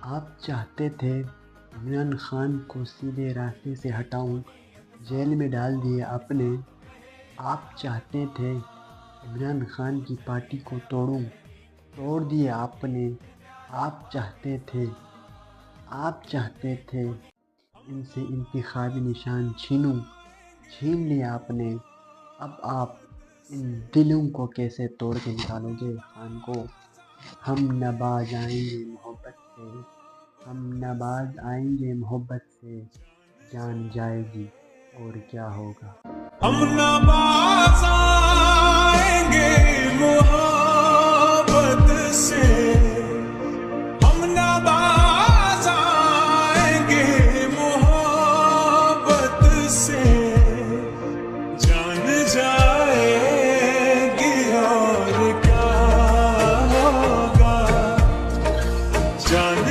आप चाहते थे इमरान खान को सीधे रास्ते से हटाऊं, जेल में डाल दिए आपने। आप चाहते थे इमरान खान की पार्टी को तोड़ूं, तोड़ दिए आपने। आप चाहते थे आप चाहते थे इनसे इंतखाबी निशान छीनूं, छीन लिया आपने। अब आप इन दिलों को कैसे तोड़ के निकालोगे खान को। हम नवाज आएंगे मोहब्बत से, हम नवाज आएंगे मोहब्बत से, जान जाएगी और क्या होगा। हम नवाज आएंगे मोहब्बत से।